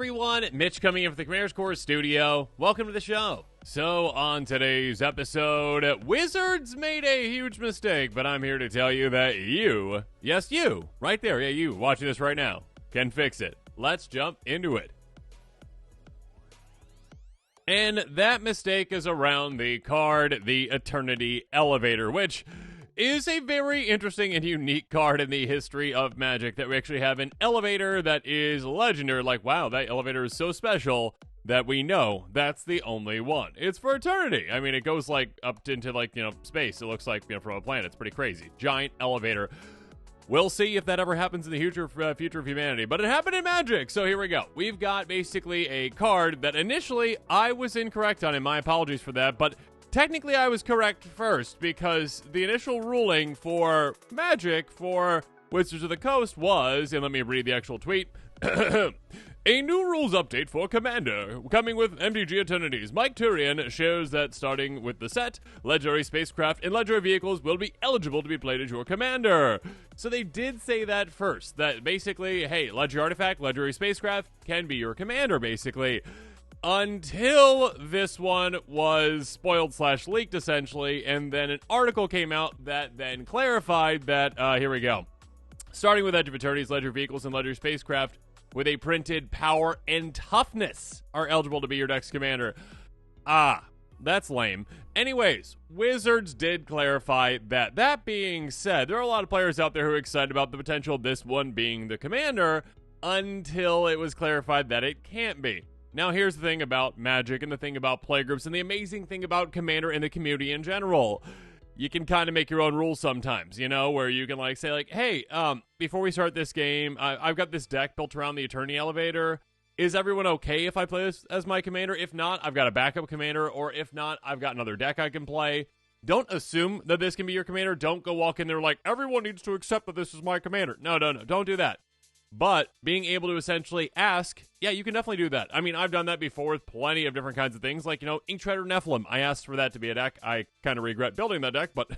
everyone, Mitch coming in from the Commander's Core studio. Welcome to the show. So, on today's episode, Wizards made a huge mistake, but I'm here to tell you that you, yes you, right there, yeah you, watching this right now, can fix it. Let's jump into it. And that mistake is around the card, the Eternity Elevator, which is a very interesting and unique card in the history of Magic, that we actually have an elevator that is legendary. Like, wow, that elevator is so special that we know that's the only one. It's for eternity. I mean, it goes like up into space. It looks like from a planet. It's pretty crazy. Giant elevator. We'll see if that ever happens in the future of humanity, but it happened in Magic, so here we go. We've got basically a card that initially I was incorrect on, and my apologies for that, but technically I was correct first, because the initial ruling for Magic for Wizards of the Coast was, and let me read the actual tweet, a new rules update for Commander, coming with MTG Eternities. Mike Turian shows that starting with the set, legendary spacecraft and legendary vehicles will be eligible to be played as your Commander. So they did say that first, that basically, hey, legendary artifact, legendary spacecraft can be your Commander, basically. Until this one was spoiled/leaked, essentially, and then an article came out that then clarified that, here we go. Starting with Edge of Eternity's legendary vehicles and legendary spacecraft with a printed power and toughness are eligible to be your deck's commander. That's lame. Anyways, Wizards did clarify that. That being said, there are a lot of players out there who are excited about the potential of this one being the commander until it was clarified that it can't be. Now, here's the thing about Magic and the thing about playgroups and the amazing thing about Commander and the community in general. You can kind of make your own rules sometimes, where you can say hey, before we start this game, I've got this deck built around the Eternity Elevator. Is everyone okay if I play this as my commander? If not, I've got a backup commander, or if not, I've got another deck I can play. Don't assume that this can be your commander. Don't go walk in there like, everyone needs to accept that this is my commander. No, don't do that. But being able to essentially ask, yeah, you can definitely do that. I mean, I've done that before with plenty of different kinds of things, like, Inktreader Nephilim. I asked for that to be a deck. I kind of regret building that deck, but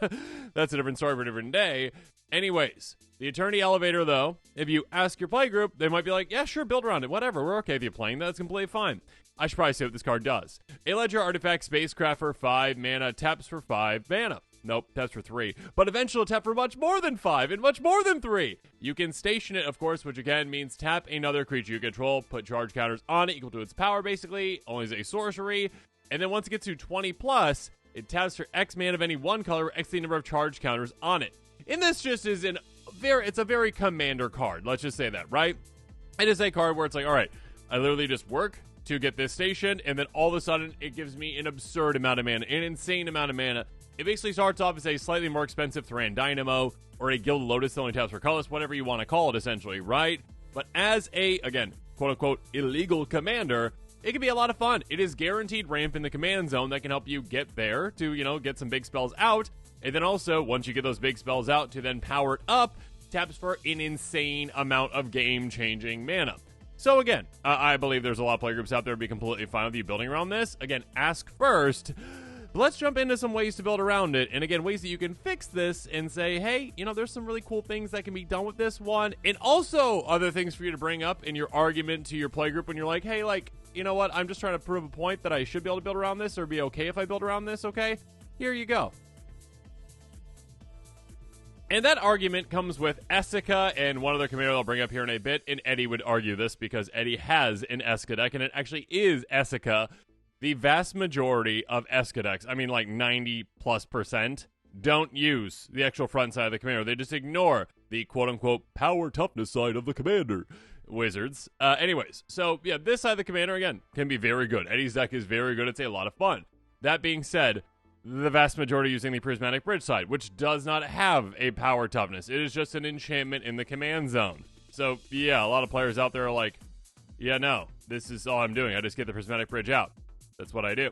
that's a different story for a different day. Anyways, the Eternity Elevator, though, if you ask your playgroup, they might be like, yeah, sure, build around it, whatever. We're okay with you playing that. That's completely fine. I should probably say what this card does. A legendary artifact, spacecraft for 5 mana, taps for 5 mana. Nope, taps for 3. But eventually tap for much more than 5 and much more than 3. You can station it, of course, which again means tap another creature you control, put charge counters on it equal to its power, basically, only as a sorcery. And then once it gets to 20 plus, it taps for X mana of any one color, X the number of charge counters on it. And this just is it's a very commander card, let's just say that, right? It is a card where it's like, all right, I literally just work to get this station, and then all of a sudden, it gives me an absurd amount of mana, an insane amount of mana. It basically starts off as a slightly more expensive Thran Dynamo, or a Gilded Lotus that only taps for colorless, whatever you want to call it, essentially, right? But as a, again, quote-unquote, illegal commander, it can be a lot of fun. It is guaranteed ramp in the command zone that can help you get there to, get some big spells out, and then also, once you get those big spells out, to then power it up, taps for an insane amount of game-changing mana. So again, I believe there's a lot of playgroups out there who would be completely fine with you building around this. Again, ask first. Let's jump into some ways to build around it. And again, ways that you can fix this and say, hey, there's some really cool things that can be done with this one. And also other things for you to bring up in your argument to your playgroup when you're like, hey, you know what? I'm just trying to prove a point that I should be able to build around this, or be okay if I build around this, okay? Here you go. And that argument comes with Esika and one other commander I'll bring up here in a bit, and Eddie would argue this because Eddie has an Esika deck, and it actually is Esika. The vast majority of Esika decks, I mean like 90+%, don't use the actual front side of the commander. They just ignore the quote-unquote power toughness side of the commander. Wizards. Anyways, so yeah, this side of the commander, again, can be very good. Eddie's deck is very good. It's a lot of fun. That being said, the vast majority using the Prismatic Bridge side, which does not have a power toughness. It is just an enchantment in the command zone. So, yeah, a lot of players out there are like, yeah, no, this is all I'm doing. I just get the Prismatic Bridge out. That's what I do.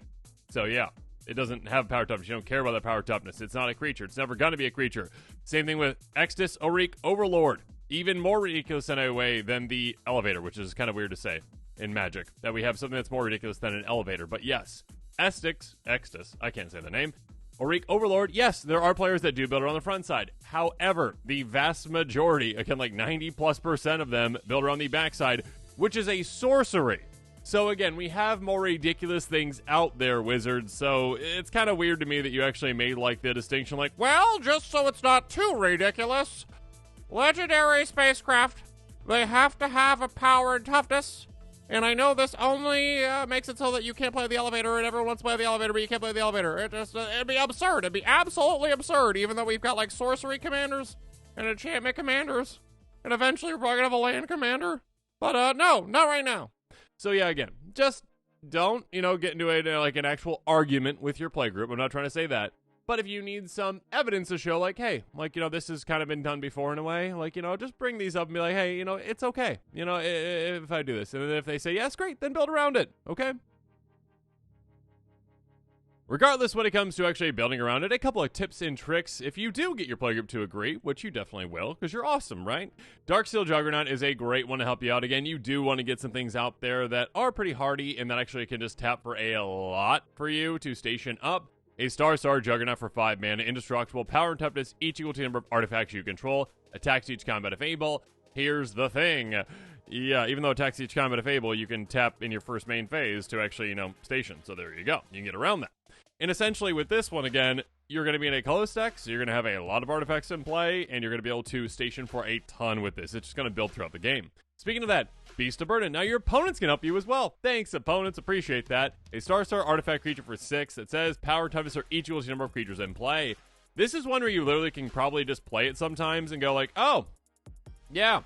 So, yeah, it doesn't have power toughness. You don't care about that power toughness. It's not a creature. It's never going to be a creature. Same thing with Extus, Orik, Overlord. Even more ridiculous in a way than the elevator, which is kind of weird to say in Magic, that we have something that's more ridiculous than an elevator. But yes, Extus, I can't say the name, Orik, Overlord, yes, there are players that do build it on the front side. However, the vast majority, again, like 90+% of them build it on the back side, which is a sorcery. So again, we have more ridiculous things out there, Wizards, so it's kind of weird to me that you actually made like the distinction like, well, just so it's not too ridiculous, legendary spacecraft, they have to have a power and toughness, and I know this only makes it so that you can't play the elevator and everyone wants to play the elevator, but you can't play the elevator. It'd be absurd. It'd be absolutely absurd, even though we've got like sorcery commanders and enchantment commanders, and eventually we're probably gonna have a land commander, but no, not right now. So yeah, again, just don't, get into like an actual argument with your playgroup. I'm not trying to say that. But if you need some evidence to show, like, hey, like, this has kind of been done before in a way, like, just bring these up and be like, hey, it's okay, if I do this. And then if they say, yes, great, then build around it, okay? Regardless, when it comes to actually building around it, a couple of tips and tricks if you do get your playgroup to agree, which you definitely will, because you're awesome, right? Darksteel Juggernaut is a great one to help you out. Again, you do want to get some things out there that are pretty hardy and that actually can just tap for a lot for you to station up. A Star Juggernaut for 5 mana, indestructible, power and toughness, each equal to the number of artifacts you control, attacks each combat if able. Here's the thing. Yeah, even though attacks each combat if able, you can tap in your first main phase to actually, station. So there you go. You can get around that. And essentially with this one, again, you're going to be in a close deck, so you're going to have a lot of artifacts in play, and you're going to be able to station for a ton with this. It's just going to build throughout the game. Speaking of that, Beast of Burden. Now your opponents can help you as well. Thanks, opponents. Appreciate that. A Star artifact creature for 6. It says power, toughness, or each equals the number of creatures in play. This is one where you literally can probably just play it sometimes and go like, oh, yeah,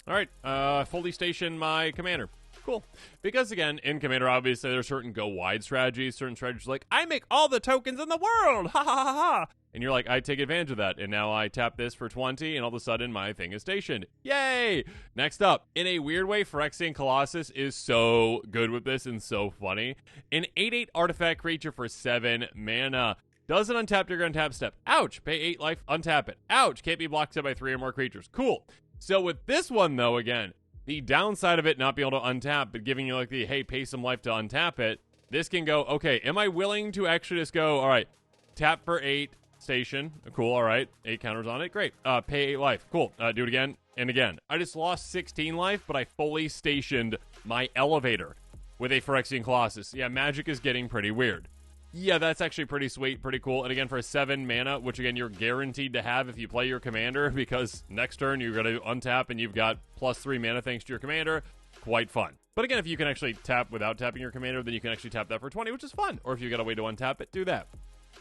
all right, fully station my commander. Cool. Because again, in Commander, obviously, there are certain go-wide strategies, certain strategies like, I make all the tokens in the world! Ha ha ha ha! And you're like, I take advantage of that, and now I tap this for 20, and all of a sudden, my thing is stationed. Yay! Next up, in a weird way, Phyrexian Colossus is so good with this and so funny. An 8/8 artifact creature for 7 mana. Doesn't untap, you're going to tap step. Ouch! Pay 8 life, untap it. Ouch! Can't be blocked by 3 or more creatures. Cool. So with this one, though, again, the downside of it not being able to untap, but giving you like the, hey, pay some life to untap it, this can go, okay, am I willing to actually just go, all right, tap for 8, station, cool, all right, 8 counters on it, great, pay 8 life, cool, do it again and again. I just lost 16 life, but I fully stationed my elevator with a Phyrexian Colossus. Yeah, Magic is getting pretty weird. Yeah, that's actually pretty sweet, pretty cool. And again, for 7 mana, which again, you're guaranteed to have if you play your commander, because next turn you're going to untap and you've got +3 mana thanks to your commander. Quite fun. But again, if you can actually tap without tapping your commander, then you can actually tap that for 20, which is fun. Or if you got a way to untap it, do that.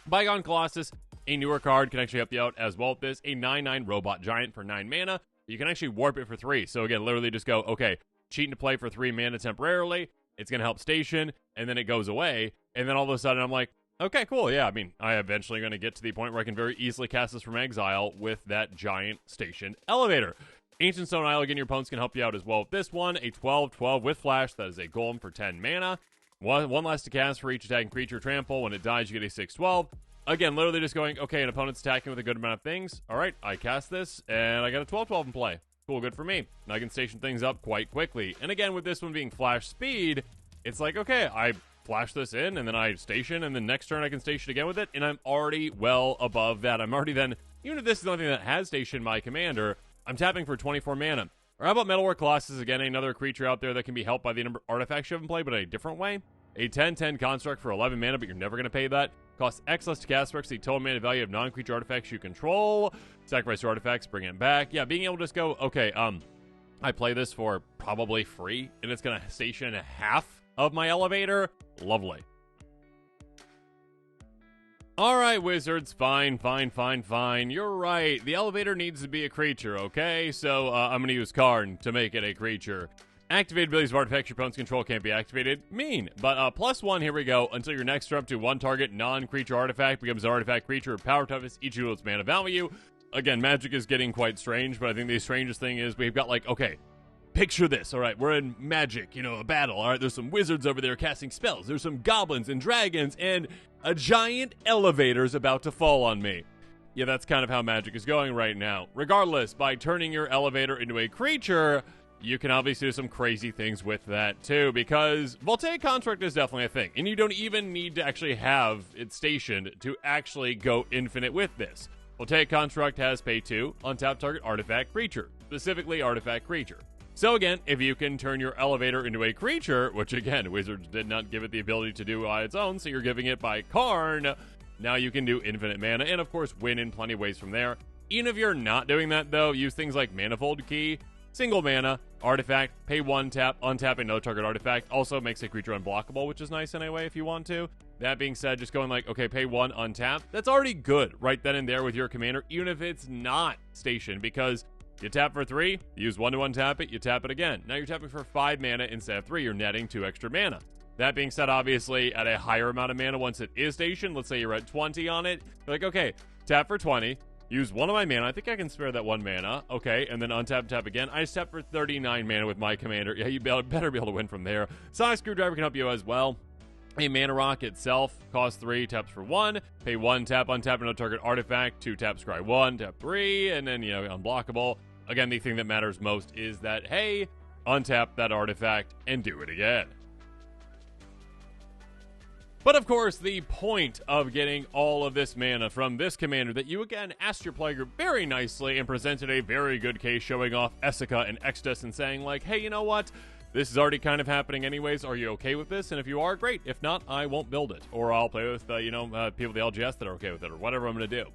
Bygone Colossus, a newer card, can actually help you out as well with this. A 9/9 Robot Giant for 9 mana. You can actually warp it for 3. So again, literally just go, okay, cheating to play for 3 mana temporarily. It's going to help station, and then it goes away. And then all of a sudden, I'm like, okay, cool, yeah, I mean, I eventually going to get to the point where I can very easily cast this from exile with that giant station elevator. Ancient Stone Isle, again, your opponents can help you out as well with this one. A 12/12 with flash, that is a golem for 10 mana. One less to cast for each attacking creature trample. When it dies, you get a 6/12. Again, literally just going, okay, an opponent's attacking with a good amount of things. All right, I cast this, and I got a 12/12 in play. Cool, good for me. Now I can station things up quite quickly. And again, with this one being flash speed, it's like, okay, I flash this in, and then I station, and then next turn I can station again with it, and I'm already well above that. I'm already then, even if this is the only thing that has stationed my commander, I'm tapping for 24 mana. Or how about Metalwork Colossus, again, another creature out there that can be helped by the number of artifacts you have in play, but in a different way. A 10/10 construct for 11 mana, but you're never going to pay that. Costs X less to cast, works the total mana value of non-creature artifacts you control. Sacrifice your artifacts, bring it back. Yeah, being able to just go, okay, I play this for probably free, and it's going to station half of my elevator. Lovely. All right, Wizards, fine. You're right. The elevator needs to be a creature, okay? So I'm going to use Karn to make it a creature. Activated abilities of artifacts your opponent's control can't be activated. Mean. But +1, here we go. Until your next turn up to 1 target non-creature artifact becomes an artifact creature with power toughness, each of its mana value. Again, Magic is getting quite strange, but I think the strangest thing is we've got like, okay, picture this, all right, we're in Magic, a battle, all right, there's some wizards over there casting spells, there's some goblins and dragons, and a giant elevator's about to fall on me. Yeah, that's kind of how Magic is going right now. Regardless, by turning your elevator into a creature, you can obviously do some crazy things with that too, because Voltaic Construct is definitely a thing, and you don't even need to actually have it stationed to actually go infinite with this. Voltaic Construct has pay 2, untap target artifact creature, specifically artifact creature. So again, if you can turn your elevator into a creature, which again, Wizards did not give it the ability to do on its own, so you're giving it by Karn, now you can do infinite mana, and of course win in plenty of ways from there. Even if you're not doing that though, use things like Manifold Key, single mana, artifact, pay 1 tap, untap another target artifact, also makes a creature unblockable, which is nice anyway if you want to. That being said, just going like, okay, pay 1, untap, that's already good right then and there with your commander, even if it's not stationed, because you tap for 3, you use 1 to untap it, you tap it again. Now you're tapping for 5 mana instead of 3, you're netting 2 extra mana. That being said, obviously, at a higher amount of mana once it is stationed, let's say you're at 20 on it, you're like, okay, tap for 20, use 1 of my mana, I think I can spare that 1 mana, okay, and then untap, tap again. I just tap for 39 mana with my commander. Yeah, you better be able to win from there. Sonic Screwdriver can help you as well. A Mana Rock itself costs 3, taps for 1, pay 1, tap, untap another target artifact, 2 tap, scry 1, tap 3, and then, unblockable. Again, the thing that matters most is that, hey, untap that artifact and do it again. But of course, the point of getting all of this mana from this commander that you again asked your player very nicely and presented a very good case showing off Essica and Exodus and saying like, hey, you know what? This is already kind of happening anyways. Are you okay with this? And if you are, great. If not, I won't build it. Or I'll play with, people at the LGS that are okay with it or whatever I'm going to do.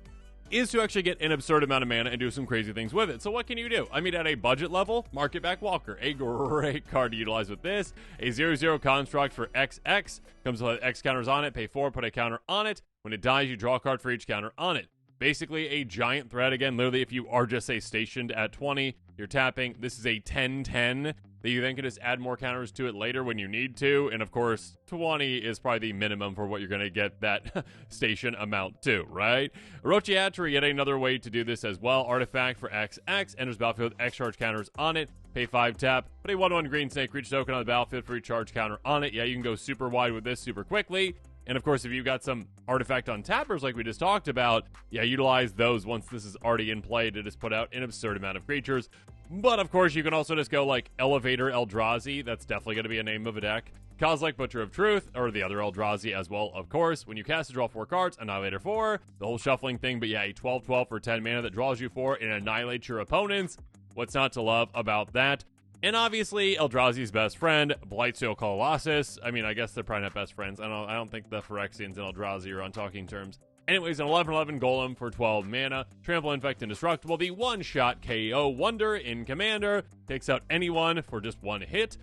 Is to actually get an absurd amount of mana and do some crazy things with it. So what can you do? I mean, at a budget level, Market Back Walker, a great card to utilize with this. A 0/0 construct for XX, comes with X counters on it, pay 4, put a counter on it. When it dies, you draw a card for each counter on it. Basically a giant threat. Again, literally if you are just, say, stationed at 20, you're tapping. This is a 10/10 that you then can just add more counters to it later when you need to. And of course, 20 is probably the minimum for what you're going to get that station amount to, right? Orochiatri, yet another way to do this as well. Artifact for XX, enters battlefield, X charge counters on it, pay 5 tap, put a 1/1 green snake creature token on the battlefield for each charge counter on it. Yeah, you can go super wide with this super quickly. And of course, if you've got some artifact on tappers like we just talked about, yeah, utilize those once this is already in play to just put out an absurd amount of creatures. But of course, you can also just go like Elevator Eldrazi. That's definitely going to be a name of a deck. Kozilek Butcher of Truth, or the other Eldrazi as well, of course. When you cast it, draw 4 cards, Annihilator 4, the whole shuffling thing. But yeah, a 12/12 for 10 mana that draws you 4 and annihilates your opponents. What's not to love about that? And obviously, Eldrazi's best friend, Blightsteel Colossus. I mean, I guess they're probably not best friends. I don't think the Phyrexians and Eldrazi are on talking terms. Anyways, an 11/11 Golem for 12 mana. Trample, Infect, Indestructible. The one-shot KO wonder in Commander. Takes out anyone for just 1 hit.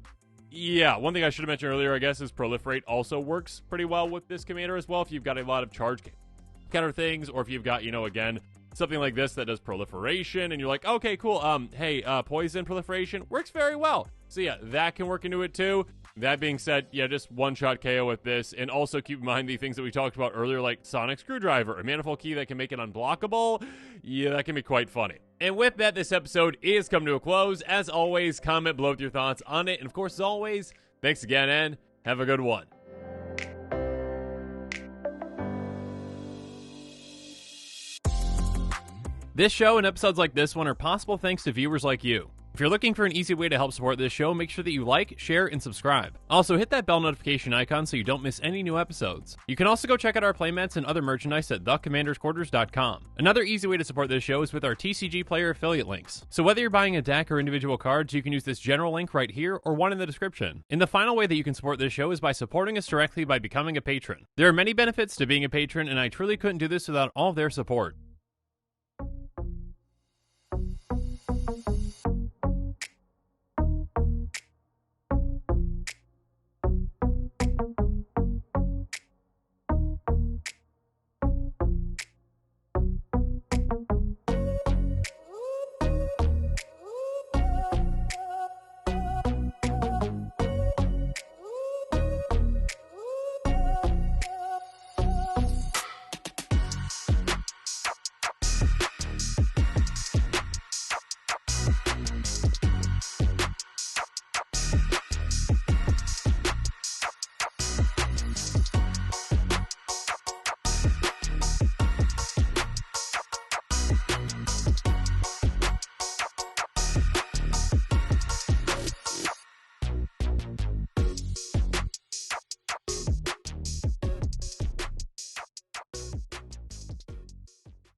Yeah, one thing I should have mentioned earlier, I guess, is Proliferate also works pretty well with this Commander as well. If you've got a lot of charge counter things, or if you've got, again, something like this that does proliferation, and you're like, okay, cool, poison proliferation works very well. So yeah, that can work into it too. That being said, yeah, just one-shot KO with this, and also keep in mind the things that we talked about earlier, like Sonic Screwdriver, a Manifold Key that can make it unblockable. Yeah, that can be quite funny. And with that, this episode is coming to a close. As always, comment below with your thoughts on it, and of course, as always, thanks again, and have a good one. This show and episodes like this one are possible thanks to viewers like you. If you're looking for an easy way to help support this show, make sure that you like, share, and subscribe. Also, hit that bell notification icon so you don't miss any new episodes. You can also go check out our playmats and other merchandise at thecommandersquarters.com. Another easy way to support this show is with our TCG Player affiliate links. So whether you're buying a deck or individual cards, you can use this general link right here or one in the description. And the final way that you can support this show is by supporting us directly by becoming a patron. There are many benefits to being a patron, and I truly couldn't do this without all of their support.